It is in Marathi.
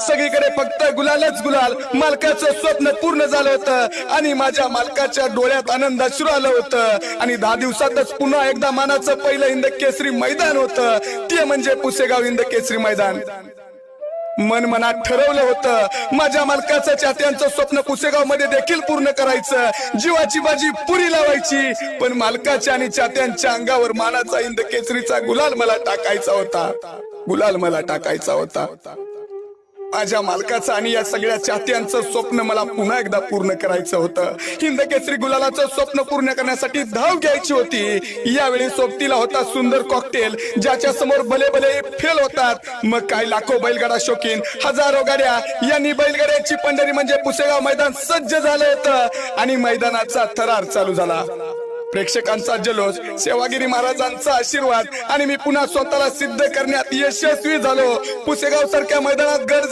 सगळीकडे फक्त गुलालच गुलाल. मालकाचं स्वप्न पूर्ण झालं होतं आणि माझ्या मालकाच्या डोळ्यात आनंद अश्रू आलं होतं. आणि 10 दिवसातच पुन्हा एकदा मानाचं पहिलं हिंद केसरी मैदान होतं, ते म्हणजे पुसेगाव हिंद केसरी मैदान. मन मनात ठरवलं होतं माझ्या मालकाचं चाहत्यांचं स्वप्न पुसेगाव मध्ये देखील पूर्ण करायचं, जीवाची बाजी पुरी लावायची. पण मालकाच्या आणि चाहत्यांच्या अंगावर मानाचा हिंद केसरीचा गुलाल मला टाकायचा होता, गुलाल मला टाकायचा होता. माझ्या मालकाचं आणि या सगळ्या चाहत्यांचं स्वप्न मला पुन्हा एकदा पूर्ण करायचं होतं. हिंद केसरी गुलालाचं स्वप्न पूर्ण करण्यासाठी धाव घ्यायची होती. यावेळी सोबतीला होता सुंदर कॉकटेल, ज्याच्या समोर भले भले फेल होतात. मग काय लाखो बैलगाडा शौकीन, हजारो गाड्या यांनी बैलगाड्याची पंढरी म्हणजे पुसेगाव मैदान सज्ज झालं होतं आणि मैदानाचा थरार चालू झाला. प्रेक्षकांचा जल्लोष, सेवागिरी महाराजांचा आशीर्वाद आणि मी पुन्हा स्वतःला सिद्ध करण्यात यशस्वी झालो. पुसेगाव सारख्या मैदानात गड